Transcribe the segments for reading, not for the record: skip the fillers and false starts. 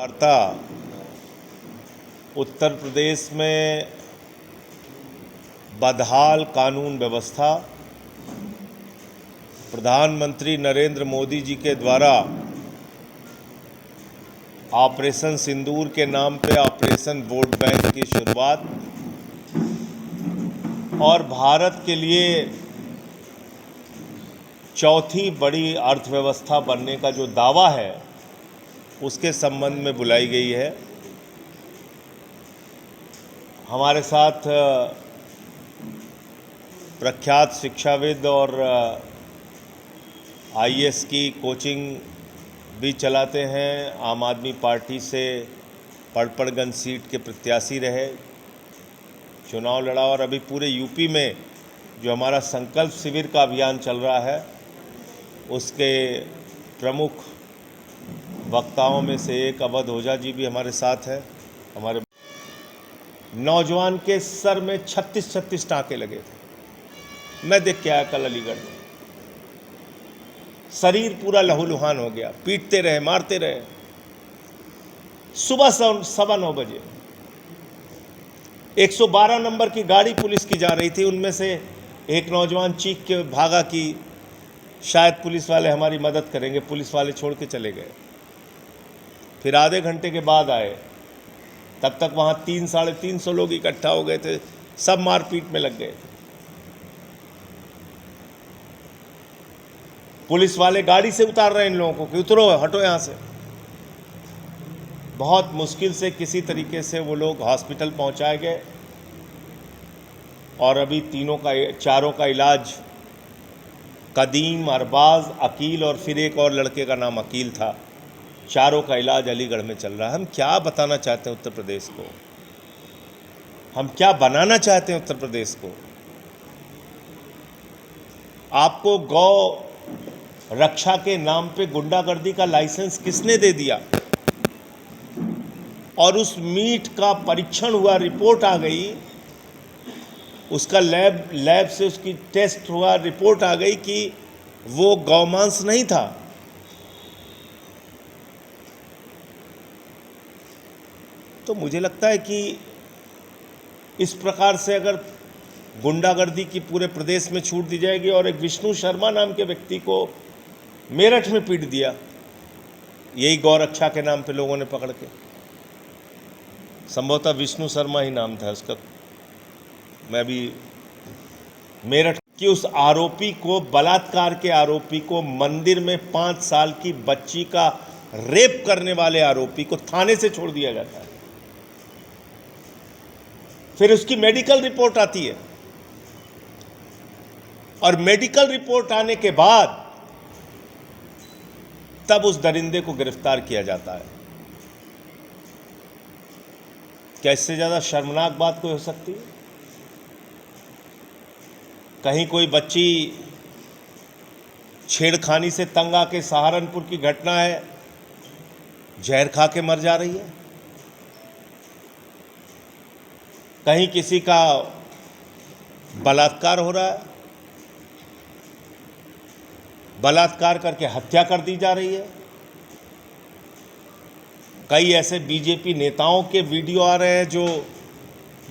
वार्ता उत्तर प्रदेश में बदहाल कानून व्यवस्था, प्रधानमंत्री नरेंद्र मोदी जी के द्वारा ऑपरेशन सिंदूर के नाम पे ऑपरेशन वोट बैंक की शुरुआत और भारत के लिए चौथी बड़ी अर्थव्यवस्था बनने का जो दावा है उसके संबंध में बुलाई गई है। हमारे साथ प्रख्यात शिक्षाविद और आईएएस की कोचिंग भी चलाते हैं, आम आदमी पार्टी से पड़पड़गंज सीट के प्रत्याशी रहे, चुनाव लड़ा और अभी पूरे यूपी में जो हमारा संकल्प शिविर का अभियान चल रहा है उसके प्रमुख वक्ताओं में से एक अवध ओझा जी भी हमारे साथ है। हमारे नौजवान के सर में 36 टाँके लगे थे। मैं देख के आया कल अलीगढ़ में, शरीर पूरा लहूलुहान हो गया, पीटते रहे, मारते रहे। सुबह 9:15 बजे 112 नंबर की गाड़ी पुलिस की जा रही थी, उनमें से एक नौजवान चीख के भागा कि शायद पुलिस वाले हमारी मदद करेंगे, पुलिस वाले छोड़ के चले गए। फिर आधे घंटे के बाद आए, तब तक वहाँ 300-350 लोग इकट्ठा हो गए थे, सब मारपीट में लग गए। पुलिस वाले गाड़ी से उतार रहे हैं इन लोगों को कि उतरो, हटो यहाँ से। बहुत मुश्किल से किसी तरीके से वो लोग हॉस्पिटल पहुँचाए गए और अभी चारों का इलाज, कदीम, अरबाज, अकील और फिर एक और लड़के का नाम अकील था, चारों का इलाज अलीगढ़ में चल रहा है। हम क्या बताना चाहते हैं उत्तर प्रदेश को, हम क्या बनाना चाहते हैं उत्तर प्रदेश को? आपको गौ रक्षा के नाम पे गुंडागर्दी का लाइसेंस किसने दे दिया? और उस मीट का परीक्षण हुआ, रिपोर्ट आ गई, उसका लैब से उसकी टेस्ट हुआ, रिपोर्ट आ गई कि वो गौमांस नहीं था। तो मुझे लगता है कि इस प्रकार से अगर गुंडागर्दी की पूरे प्रदेश में छूट दी जाएगी और एक विष्णु शर्मा नाम के व्यक्ति को मेरठ में पीट दिया, यही गौरक्षा के नाम पे लोगों ने पकड़ के, संभवतः विष्णु शर्मा ही नाम था उसका, मैं भी मेरठ की उस आरोपी को, बलात्कार के आरोपी को, मंदिर में 5 साल की बच्ची का रेप करने वाले आरोपी को थाने से छोड़ दिया जाता है। फिर उसकी मेडिकल रिपोर्ट आती है और मेडिकल रिपोर्ट आने के बाद तब उस दरिंदे को गिरफ्तार किया जाता है। क्या इससे ज्यादा शर्मनाक बात कोई हो सकती है? कहीं कोई बच्ची छेड़खानी से तंग आके, सहारनपुर की घटना है, जहर खा के मर जा रही है। कहीं किसी का बलात्कार हो रहा है, बलात्कार करके हत्या कर दी जा रही है। कई ऐसे बीजेपी नेताओं के वीडियो आ रहे हैं जो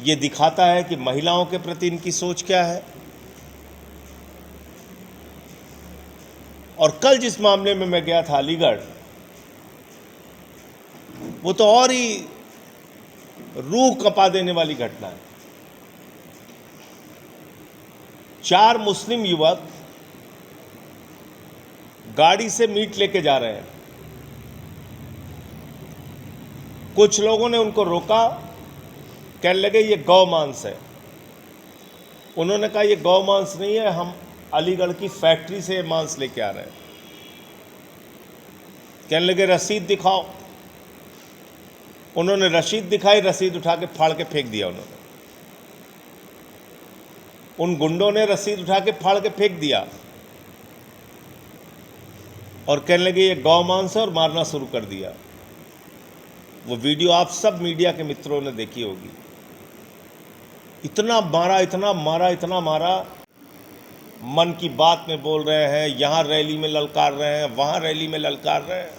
ये दिखाता है कि महिलाओं के प्रति इनकी सोच क्या है। और कल जिस मामले में मैं गया था अलीगढ़, वो तो और ही रूह कपा देने वाली घटना है। 4 मुस्लिम युवक गाड़ी से मीट लेके जा रहे हैं। कुछ लोगों ने उनको रोका, कहने लगे ये गौ मांस है। उन्होंने कहा ये गौ मांस नहीं है, हम अलीगढ़ की फैक्ट्री से मांस लेके आ रहे हैं। कहने लगे रसीद दिखाओ। उन्होंने रसीद दिखाई, रसीद उठा के फाड़ के फेंक दिया। उन्होंने, उन गुंडों ने रसीद उठा के फाड़ के फेंक दिया और कहने लगे ये गौ मांस है और मारना शुरू कर दिया। वो वीडियो आप सब मीडिया के मित्रों ने देखी होगी। इतना मारा, इतना मारा, इतना मारा, मन की बात में बोल रहे हैं, यहाँ रैली में ललकार रहे हैं, वहाँ रैली में ललकार रहे हैं।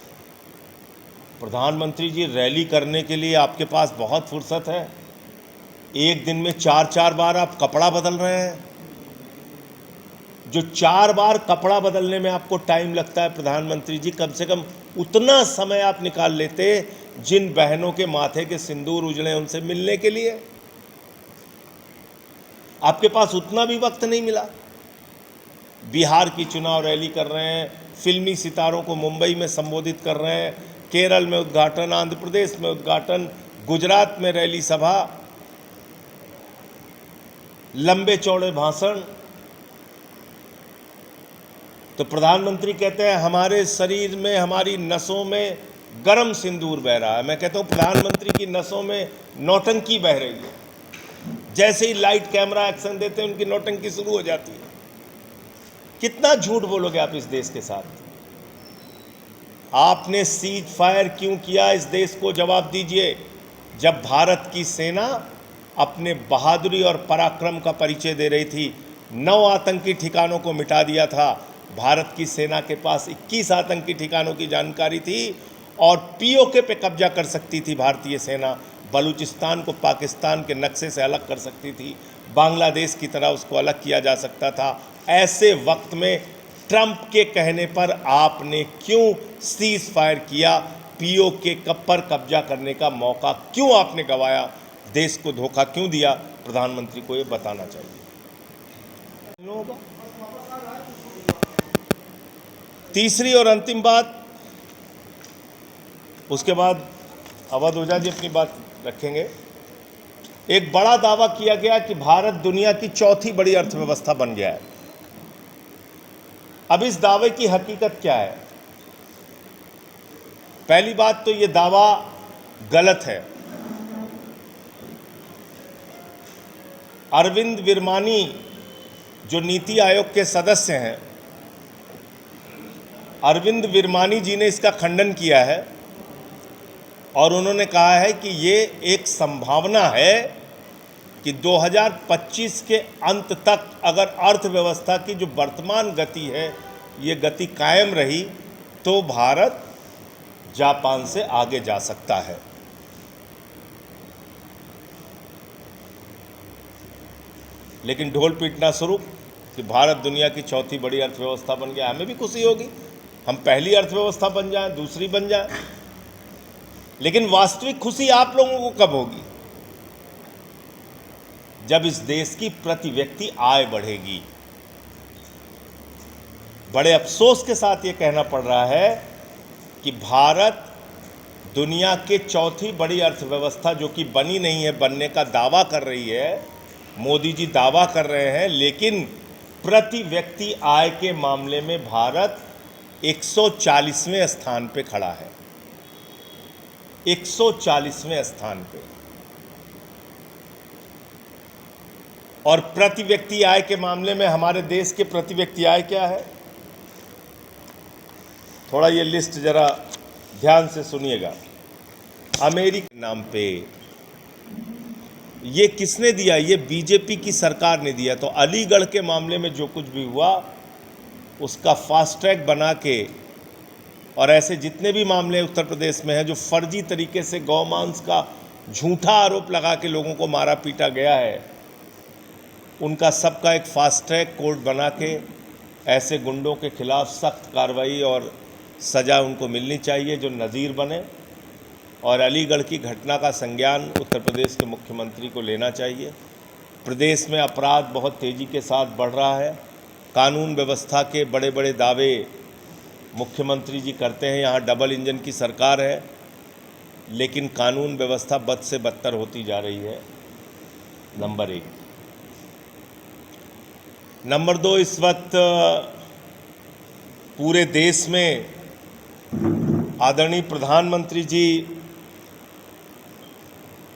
प्रधानमंत्री जी, रैली करने के लिए आपके पास बहुत फुर्सत है। एक दिन में 4-4 बार आप कपड़ा बदल रहे हैं। जो 4 बार कपड़ा बदलने में आपको टाइम लगता है प्रधानमंत्री जी, कम से कम उतना समय आप निकाल लेते जिन बहनों के माथे के सिंदूर उजड़े उनसे मिलने के लिए। आपके पास उतना भी वक्त नहीं मिला। बिहार की चुनाव रैली कर रहे हैं, फिल्मी सितारों को मुंबई में संबोधित कर रहे हैं, केरल में उद्घाटन, आंध्र प्रदेश में उद्घाटन, गुजरात में रैली सभा, लंबे चौड़े भाषण। तो प्रधानमंत्री कहते हैं हमारे शरीर में, हमारी नसों में गर्म सिंदूर बह रहा है। मैं कहता हूं प्रधानमंत्री की नसों में नौटंकी बह रही है। जैसे ही लाइट कैमरा एक्शन देते हैं उनकी नौटंकी शुरू हो जाती है। कितना झूठ बोलोगे आप इस देश के साथ? आपने सीज फायर क्यों किया, इस देश को जवाब दीजिए। जब भारत की सेना अपने बहादुरी और पराक्रम का परिचय दे रही थी, 9 आतंकी ठिकानों को मिटा दिया था। भारत की सेना के पास 21 आतंकी ठिकानों की जानकारी थी और पीओके पे कब्जा कर सकती थी भारतीय सेना। बलूचिस्तान को पाकिस्तान के नक्शे से अलग कर सकती थी, बांग्लादेश की तरह उसको अलग किया जा सकता था। ऐसे वक्त में ट्रंप के कहने पर आपने क्यों सीज फायर किया? पीओके पर कब्जा करने का मौका क्यों आपने गंवाया? देश को धोखा क्यों दिया? प्रधानमंत्री को ये बताना चाहिए। तीसरी और अंतिम बात, उसके बाद अवध ओझा जी अपनी बात रखेंगे। एक बड़ा दावा किया गया कि भारत दुनिया की चौथी बड़ी अर्थव्यवस्था बन गया है। अब इस दावे की हकीकत क्या है? पहली बात तो ये दावा गलत है। अरविंद विरमानी जो नीति आयोग के सदस्य हैं, अरविंद विरमानी जी ने इसका खंडन किया है और उन्होंने कहा है कि ये एक संभावना है कि 2025 के अंत तक अगर अर्थव्यवस्था की जो वर्तमान गति है ये गति कायम रही तो भारत जापान से आगे जा सकता है। लेकिन ढोल पीटना शुरू कि भारत दुनिया की चौथी बड़ी अर्थव्यवस्था बन गया। हमें भी खुशी होगी, हम पहली अर्थव्यवस्था बन जाएं, दूसरी बन जाएं। लेकिन वास्तविक खुशी आप लोगों को कब होगी? जब इस देश की प्रति व्यक्ति आय बढ़ेगी। बड़े अफसोस के साथ ये कहना पड़ रहा है कि भारत दुनिया के चौथी बड़ी अर्थव्यवस्था जो कि बनी नहीं है, बनने का दावा कर रही है, मोदी जी दावा कर रहे हैं, लेकिन प्रति व्यक्ति आय के मामले में भारत 140वें स्थान पे खड़ा है। 140वें स्थान पे। और प्रति व्यक्ति आय के मामले में हमारे देश के प्रति व्यक्ति आय क्या है? थोड़ा ये लिस्ट जरा ध्यान से सुनिएगा। अमेरिका के नाम पे ये किसने दिया? ये बीजेपी की सरकार ने दिया। तो अलीगढ़ के मामले में जो कुछ भी हुआ उसका फास्ट ट्रैक बना के, और ऐसे जितने भी मामले उत्तर प्रदेश में हैं जो फर्जी तरीके से गौमांस का झूठा आरोप लगा के लोगों को मारा पीटा गया है, उनका सबका एक फास्ट ट्रैक कोर्ट बना के ऐसे गुंडों के खिलाफ सख्त कार्रवाई और सज़ा उनको मिलनी चाहिए जो नज़ीर बने। और अलीगढ़ की घटना का संज्ञान उत्तर प्रदेश के मुख्यमंत्री को लेना चाहिए। प्रदेश में अपराध बहुत तेज़ी के साथ बढ़ रहा है। कानून व्यवस्था के बड़े बड़े दावे मुख्यमंत्री जी करते हैं, यहाँ डबल इंजन की सरकार है, लेकिन कानून व्यवस्था बद से बदतर होती जा रही है। नंबर 1। नंबर 2, इस वक्त पूरे देश में आदरणीय प्रधानमंत्री जी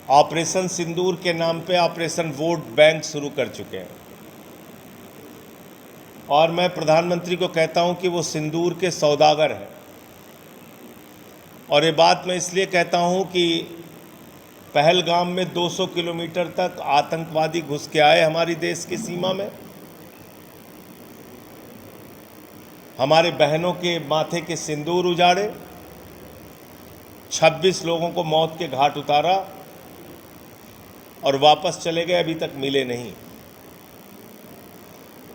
ऑपरेशन सिंदूर के नाम पे ऑपरेशन वोट बैंक शुरू कर चुके हैं। और मैं प्रधानमंत्री को कहता हूं कि वो सिंदूर के सौदागर हैं। और ये बात मैं इसलिए कहता हूं कि पहलगाम में 200 किलोमीटर तक आतंकवादी घुस के आए हमारी देश की सीमा में, हमारे बहनों के माथे के सिंदूर उजाड़े, 26 लोगों को मौत के घाट उतारा और वापस चले गए, अभी तक मिले नहीं।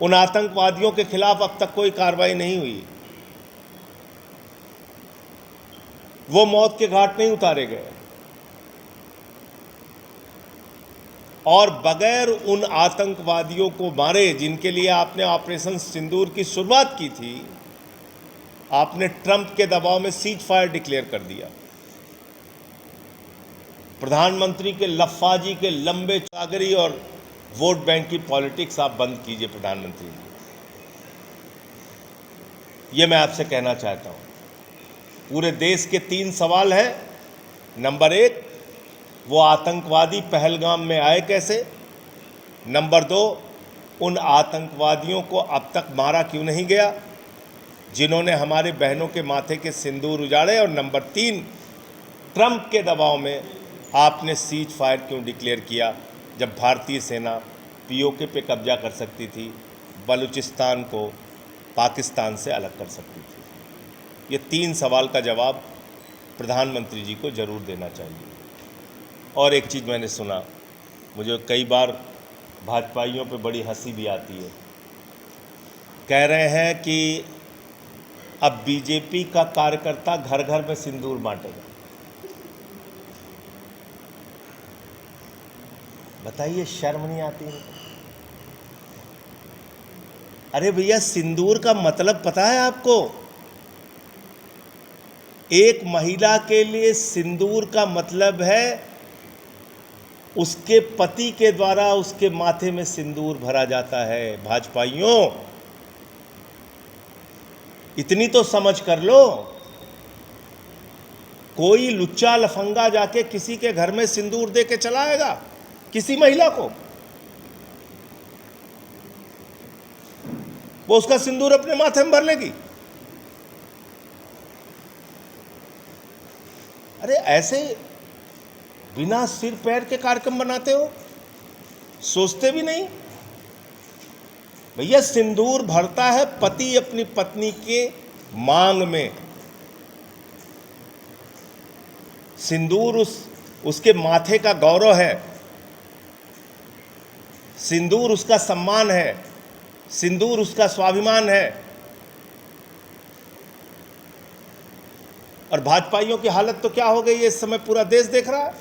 उन आतंकवादियों के खिलाफ अब तक कोई कार्रवाई नहीं हुई, वो मौत के घाट नहीं उतारे गए। और बगैर उन आतंकवादियों को मारे जिनके लिए आपने ऑपरेशन सिंदूर की शुरुआत की थी, आपने ट्रंप के दबाव में सीज फायर डिक्लेयर कर दिया। प्रधानमंत्री के लफ्फाजी के लंबे चागरी और वोट बैंक की पॉलिटिक्स आप बंद कीजिए प्रधानमंत्री जी, ये मैं आपसे कहना चाहता हूं। पूरे देश के 3 सवाल हैं। नंबर 1, वो आतंकवादी पहलगाम में आए कैसे? नंबर 2, उन आतंकवादियों को अब तक मारा क्यों नहीं गया जिन्होंने हमारे बहनों के माथे के सिंदूर उजाड़े? और नंबर 3, ट्रंप के दबाव में आपने सीज फायर क्यों डिक्लेयर किया जब भारतीय सेना पीओके पे कब्जा कर सकती थी, बलूचिस्तान को पाकिस्तान से अलग कर सकती थी? ये 3 सवाल का जवाब प्रधानमंत्री जी को जरूर देना चाहिए। और एक चीज़ मैंने सुना, मुझे कई बार भाजपाइयों पे बड़ी हंसी भी आती है। कह रहे हैं कि अब बीजेपी का कार्यकर्ता घर घर में सिंदूर बांटेगा। बताइए, शर्म नहीं आती है? अरे भैया, सिंदूर का मतलब पता है आपको? एक महिला के लिए सिंदूर का मतलब है उसके पति के द्वारा उसके माथे में सिंदूर भरा जाता है। भाजपाइयों, इतनी तो समझ कर लो। कोई लुच्चा लफंगा जाके किसी के घर में सिंदूर दे के चला आएगा किसी महिला को? वो उसका सिंदूर अपने माथे में भर लेगी? अरे ऐसे बिना सिर पैर के कार्यक्रम बनाते हो, सोचते भी नहीं। भैया, सिंदूर भरता है पति अपनी पत्नी के मांग में। सिंदूर उसके माथे का गौरव है, सिंदूर उसका सम्मान है, सिंदूर उसका स्वाभिमान है। और भाजपाइयों की हालत तो क्या हो गई है, इस समय पूरा देश देख रहा है।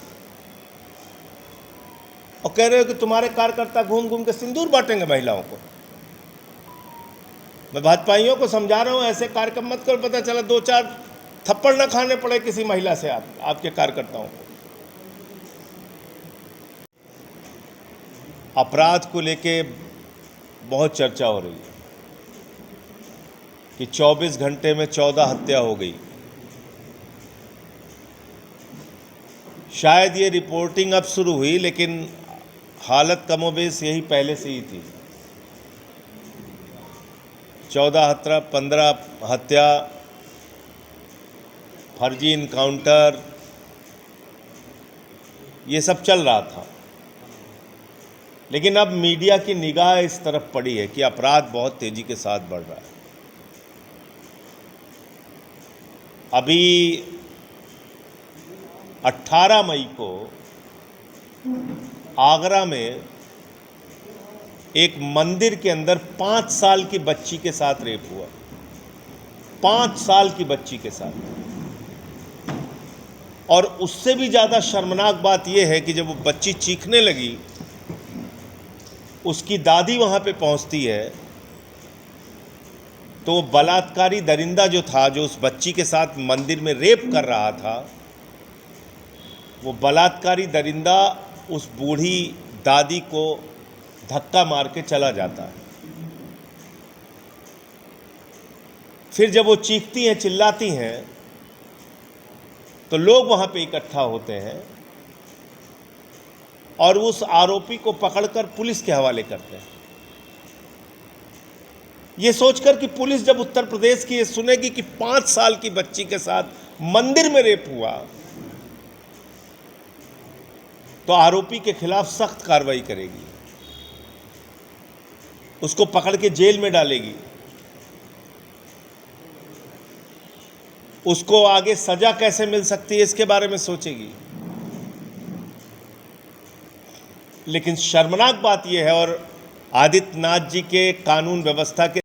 और कह रहे हो कि तुम्हारे कार्यकर्ता घूम घूम के सिंदूर बांटेंगे महिलाओं को। मैं भाजपाइयों को समझा रहा हूं, ऐसे कार्यक्रम मत करो, पता चला 2-4 थप्पड़ न खाने पड़े किसी महिला से आपके कार्यकर्ताओं को। अपराध को लेके बहुत चर्चा हो रही है कि 24 घंटे में 14 हत्या हो गई। शायद ये रिपोर्टिंग अब शुरू हुई, लेकिन हालत कमोबेश यही पहले से ही थी। 15 हत्या, फर्जी इनकाउंटर, ये सब चल रहा था। लेकिन अब मीडिया की निगाह इस तरफ पड़ी है कि अपराध बहुत तेजी के साथ बढ़ रहा है। अभी 18 मई को आगरा में एक मंदिर के अंदर 5 साल की बच्ची के साथ रेप हुआ। 5 साल की बच्ची के साथ। और उससे भी ज़्यादा शर्मनाक बात यह है कि जब वो बच्ची चीखने लगी, उसकी दादी वहाँ पे पहुँचती है, तो बलात्कारी दरिंदा जो था, जो उस बच्ची के साथ मंदिर में रेप कर रहा था, वो बलात्कारी दरिंदा उस बूढ़ी दादी को धक्का मार के चला जाता है। फिर जब वो चीखती हैं, चिल्लाती हैं, तो लोग वहाँ पे इकट्ठा होते हैं और उस आरोपी को पकड़कर पुलिस के हवाले करते हैं। ये सोचकर कि पुलिस जब उत्तर प्रदेश की ये सुनेगी कि 5 साल की बच्ची के साथ मंदिर में रेप हुआ, तो आरोपी के खिलाफ सख्त कार्रवाई करेगी, उसको पकड़ के जेल में डालेगी। उसको आगे सजा कैसे मिल सकती है इसके बारे में सोचेगी। लेकिन शर्मनाक बात यह है, और आदित्यनाथ जी के कानून व्यवस्था के